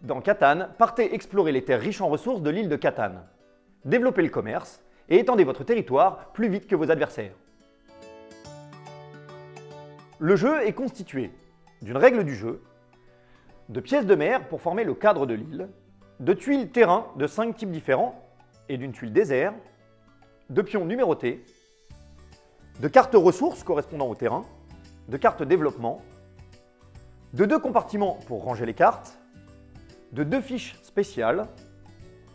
Dans Catan, partez explorer les terres riches en ressources de l'île de Catan. Développez le commerce et étendez votre territoire plus vite que vos adversaires. Le jeu est constitué d'une règle du jeu, de pièces de mer pour former le cadre de l'île, de tuiles terrain de 5 types différents et d'une tuile désert, de pions numérotés, de cartes ressources correspondant au terrain, de cartes développement, de 2 compartiments pour ranger les cartes, de 2 fiches spéciales,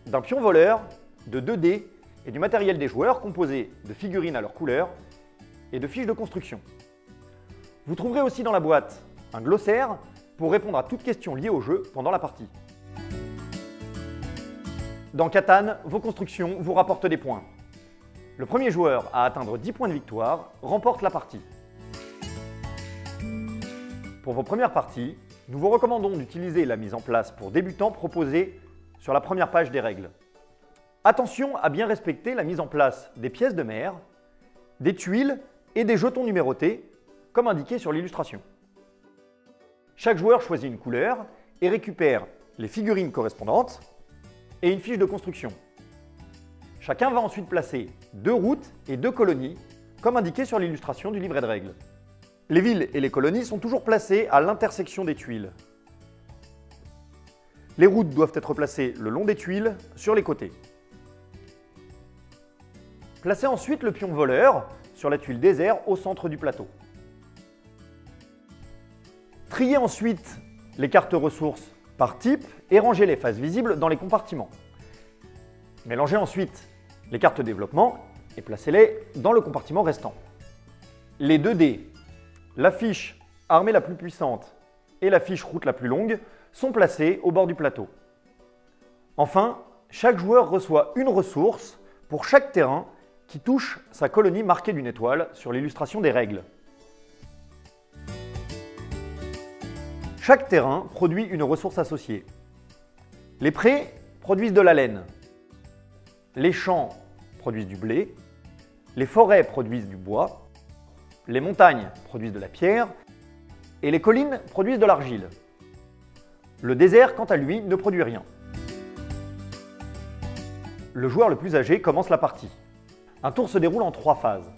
d'un pion voleur, de 2 dés et du matériel des joueurs composé de figurines à leur couleur et de fiches de construction. Vous trouverez aussi dans la boîte un glossaire pour répondre à toutes questions liées au jeu pendant la partie. Dans Catan, vos constructions vous rapportent des points. Le premier joueur à atteindre 10 points de victoire remporte la partie. Pour vos premières parties, nous vous recommandons d'utiliser la mise en place pour débutants proposée sur la première page des règles. Attention à bien respecter la mise en place des pièces de mer, des tuiles et des jetons numérotés, comme indiqué sur l'illustration. Chaque joueur choisit une couleur et récupère les figurines correspondantes et une fiche de construction. Chacun va ensuite placer 2 routes et 2 colonies, comme indiqué sur l'illustration du livret de règles. Les villes et les colonies sont toujours placées à l'intersection des tuiles. Les routes doivent être placées le long des tuiles, sur les côtés. Placez ensuite le pion voleur sur la tuile désert au centre du plateau. Triez ensuite les cartes ressources par type et rangez les faces visibles dans les compartiments. Mélangez ensuite les cartes développement et placez-les dans le compartiment restant. Les 2 dés, la fiche armée la plus puissante et la fiche route la plus longue sont placés au bord du plateau. Enfin, chaque joueur reçoit une ressource pour chaque terrain qui touche sa colonie marquée d'une étoile sur l'illustration des règles. Chaque terrain produit une ressource associée. Les prés produisent de la laine. Les champs produisent du blé. Les forêts produisent du bois. Les montagnes produisent de la pierre. Et les collines produisent de l'argile. Le désert, quant à lui, ne produit rien. Le joueur le plus âgé commence la partie. Un tour se déroule en 3 phases.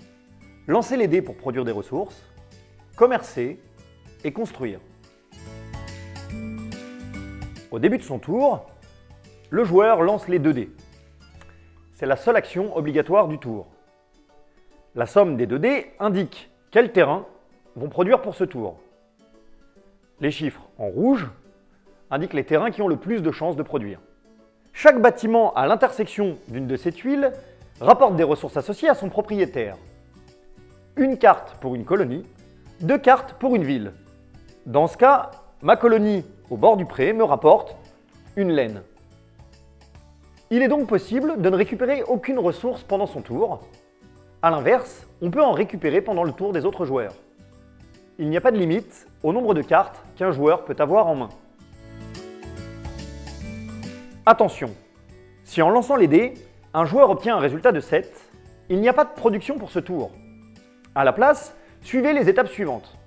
Lancer les dés pour produire des ressources, commercer et construire. Au début de son tour, le joueur lance les 2 dés. C'est la seule action obligatoire du tour. La somme des 2 dés indique quels terrains vont produire pour ce tour. Les chiffres en rouge indiquent les terrains qui ont le plus de chances de produire. Chaque bâtiment à l'intersection d'une de ces tuiles rapporte des ressources associées à son propriétaire. Une carte pour une colonie, 2 cartes pour une ville. Dans ce cas, ma colonie au bord du pré me rapporte une laine. Il est donc possible de ne récupérer aucune ressource pendant son tour. A l'inverse, on peut en récupérer pendant le tour des autres joueurs. Il n'y a pas de limite au nombre de cartes qu'un joueur peut avoir en main. Attention, si en lançant les dés, un joueur obtient un résultat de 7, il n'y a pas de production pour ce tour. À la place, suivez les étapes suivantes.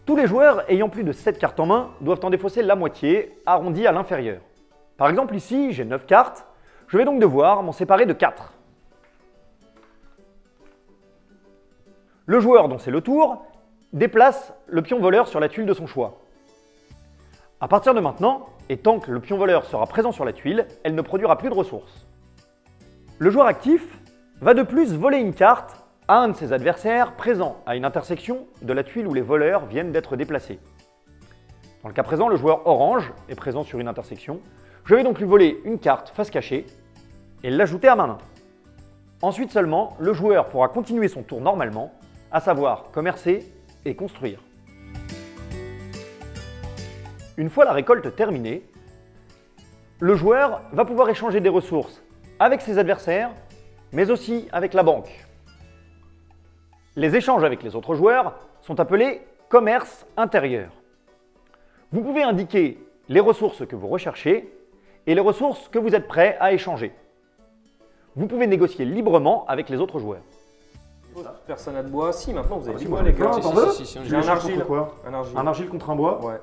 Tous les joueurs ayant plus de 7 cartes en main doivent en défausser la moitié, arrondie à l'inférieur. Par exemple ici, j'ai 9 cartes, je vais donc devoir m'en séparer de 4. Le joueur dont c'est le tour déplace le pion voleur sur la tuile de son choix. À partir de maintenant, et tant que le pion voleur sera présent sur la tuile, elle ne produira plus de ressources. Le joueur actif va de plus voler une carte à un de ses adversaires présent à une intersection de la tuile où les voleurs viennent d'être déplacés. Dans le cas présent, le joueur orange est présent sur une intersection. Je vais donc lui voler une carte face cachée et l'ajouter à ma main. Ensuite seulement, le joueur pourra continuer son tour normalement, à savoir commercer et construire. Une fois la récolte terminée, le joueur va pouvoir échanger des ressources avec ses adversaires, mais aussi avec la banque. Les échanges avec les autres joueurs sont appelés commerce intérieur. Vous pouvez indiquer les ressources que vous recherchez et les ressources que vous êtes prêt à échanger. Vous pouvez négocier librement avec les autres joueurs. Personne n'a de bois. Si, maintenant vous avez du si, bois, moi, les gars. t'en veux J'ai un argile. Quoi Un argile. Un argile contre un bois? Ouais.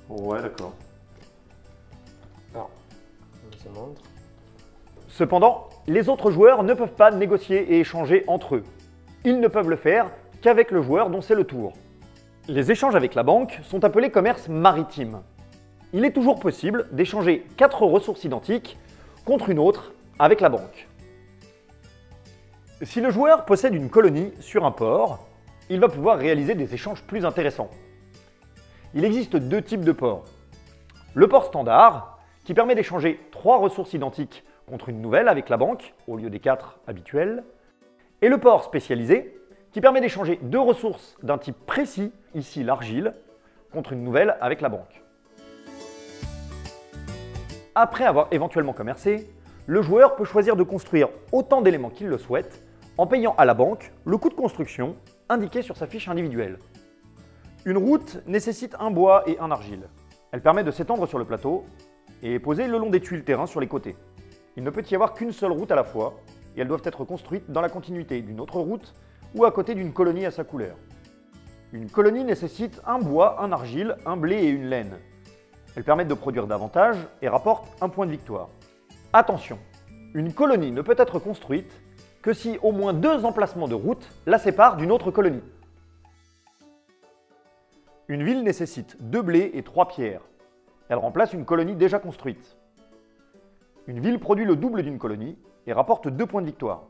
Ouais, d'accord. se montre. Cependant, les autres joueurs ne peuvent pas négocier et échanger entre eux. Ils ne peuvent le faire qu'avec le joueur dont c'est le tour. Les échanges avec la banque sont appelés commerce maritime. Il est toujours possible d'échanger 4 ressources identiques contre une autre avec la banque. Si le joueur possède une colonie sur un port, il va pouvoir réaliser des échanges plus intéressants. Il existe 2 types de ports. Le port standard, qui permet d'échanger 3 ressources identiques contre une nouvelle avec la banque, au lieu des 4 habituels. Et le port spécialisé, qui permet d'échanger 2 ressources d'un type précis, ici l'argile, contre une nouvelle avec la banque. Après avoir éventuellement commercé, le joueur peut choisir de construire autant d'éléments qu'il le souhaite en payant à la banque le coût de construction indiqué sur sa fiche individuelle. Une route nécessite un bois et un argile. Elle permet de s'étendre sur le plateau et est posée le long des tuiles terrain sur les côtés. Il ne peut y avoir qu'une seule route à la fois et elles doivent être construites dans la continuité d'une autre route ou à côté d'une colonie à sa couleur. Une colonie nécessite un bois, un argile, un blé et une laine. Elles permettent de produire davantage et rapportent un point de victoire. Attention, une colonie ne peut être construite que si au moins 2 emplacements de route la séparent d'une autre colonie. Une ville nécessite 2 blés et 3 pierres. Elle remplace une colonie déjà construite. Une ville produit le double d'une colonie et rapporte 2 points de victoire.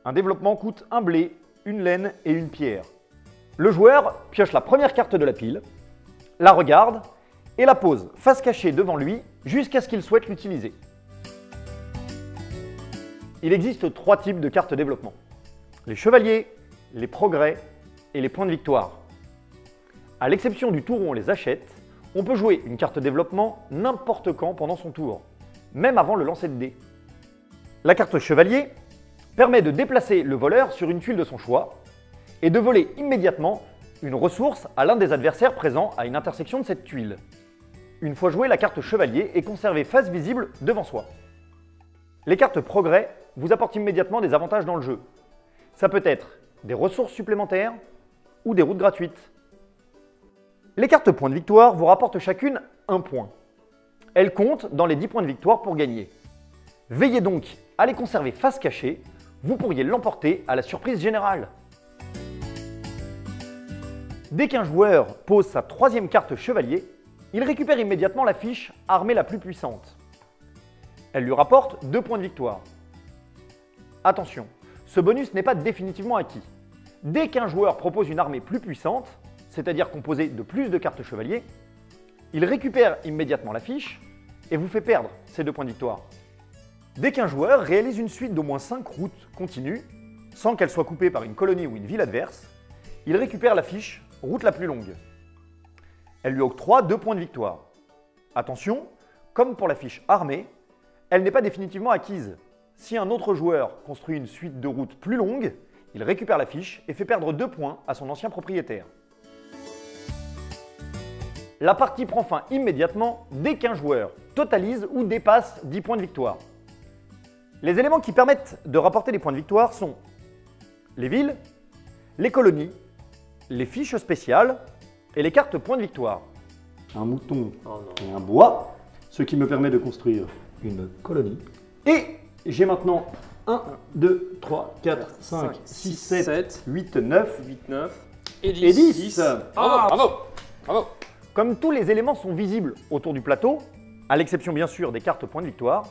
Un développement coûte un blé, une laine et une pierre. Le joueur pioche la première carte de la pile, la regarde et la pose face cachée devant lui jusqu'à ce qu'il souhaite l'utiliser. Il existe 3 types de cartes développement. Les chevaliers, les progrès et les points de victoire. À l'exception du tour où on les achète, on peut jouer une carte développement n'importe quand pendant son tour, même avant le lancer de dés. La carte chevalier permet de déplacer le voleur sur une tuile de son choix et de voler immédiatement une ressource à l'un des adversaires présents à une intersection de cette tuile. Une fois jouée, la carte chevalier est conservée face visible devant soi. Les cartes progrès vous apportent immédiatement des avantages dans le jeu. Ça peut être des ressources supplémentaires ou des routes gratuites. Les cartes points de victoire vous rapportent chacune un point. Elles comptent dans les 10 points de victoire pour gagner. Veillez donc à les conserver face cachée, vous pourriez l'emporter à la surprise générale. Dès qu'un joueur pose sa 3e carte chevalier, il récupère immédiatement la fiche armée la plus puissante. Elle lui rapporte 2 points de victoire. Attention, ce bonus n'est pas définitivement acquis. Dès qu'un joueur propose une armée plus puissante, c'est-à-dire composée de plus de cartes chevaliers, il récupère immédiatement la fiche et vous fait perdre ces 2 points de victoire. Dès qu'un joueur réalise une suite d'au moins 5 routes continues, sans qu'elles soient coupées par une colonie ou une ville adverse, il récupère la fiche route la plus longue. Elle lui octroie 2 points de victoire. Attention, comme pour la fiche armée, elle n'est pas définitivement acquise. Si un autre joueur construit une suite de routes plus longue, il récupère la fiche et fait perdre 2 points à son ancien propriétaire. La partie prend fin immédiatement dès qu'un joueur totalise ou dépasse 10 points de victoire. Les éléments qui permettent de rapporter des points de victoire sont les villes, les colonies, les fiches spéciales et les cartes points de victoire. Un mouton et un bois, ce qui me permet de construire une colonie. Et j'ai maintenant 1, 2, 3, 4, 5, 6, 7, 8, 9 8, 9 et 10. Bravo! Bravo! Comme tous les éléments sont visibles autour du plateau, à l'exception bien sûr des cartes points de victoire,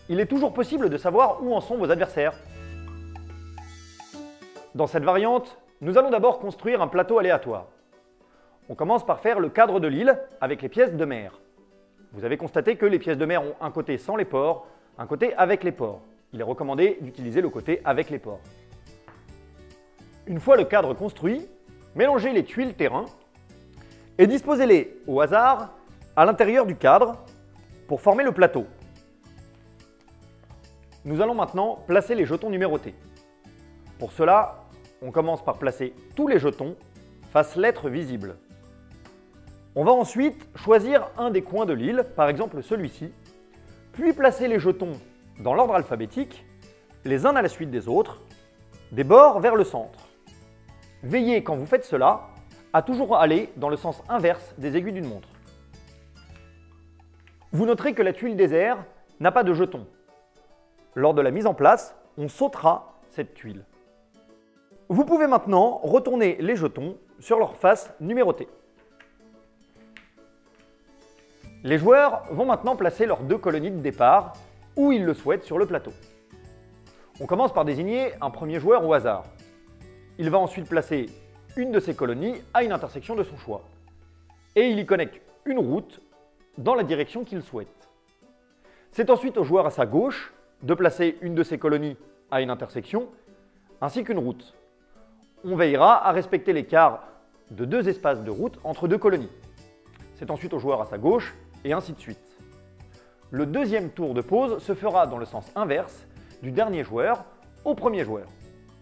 il est toujours possible de savoir où en sont vos adversaires. Dans cette variante, nous allons d'abord construire un plateau aléatoire. On commence par faire le cadre de l'île avec les pièces de mer. Vous avez constaté que les pièces de mer ont un côté sans les ports, un côté avec les ports. Il est recommandé d'utiliser le côté avec les ports. Une fois le cadre construit, mélangez les tuiles terrain et disposez-les au hasard à l'intérieur du cadre pour former le plateau. Nous allons maintenant placer les jetons numérotés. Pour cela, on commence par placer tous les jetons face lettres visibles. On va ensuite choisir un des coins de l'île, par exemple celui-ci, puis placer les jetons dans l'ordre alphabétique, les uns à la suite des autres, des bords vers le centre. Veillez quand vous faites cela à toujours aller dans le sens inverse des aiguilles d'une montre. Vous noterez que la tuile désert n'a pas de jeton. Lors de la mise en place, on sautera cette tuile. Vous pouvez maintenant retourner les jetons sur leur face numérotée. Les joueurs vont maintenant placer leurs 2 colonies de départ où ils le souhaitent sur le plateau. On commence par désigner un premier joueur au hasard. Il va ensuite placer une de ses colonies à une intersection de son choix. Et il y connecte une route dans la direction qu'il souhaite. C'est ensuite au joueur à sa gauche de placer une de ses colonies à une intersection ainsi qu'une route. On veillera à respecter l'écart de 2 espaces de route entre 2 colonies. C'est ensuite au joueur à sa gauche et ainsi de suite. Le deuxième tour de pause se fera dans le sens inverse du dernier joueur au premier joueur.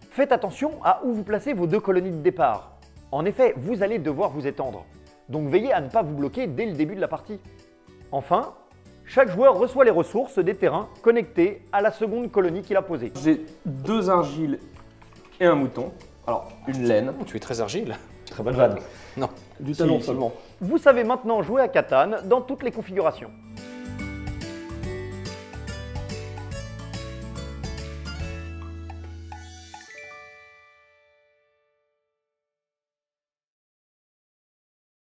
Faites attention à où vous placez vos 2 colonies de départ. En effet, vous allez devoir vous étendre. Donc veillez à ne pas vous bloquer dès le début de la partie. Enfin, chaque joueur reçoit les ressources des terrains connectés à la seconde colonie qu'il a posée. J'ai 2 argiles et un mouton. Alors, une laine. Oh, tu es très argile. Très bonne vanne. Non. Du talon seulement. Vous savez maintenant jouer à Catan dans toutes les configurations.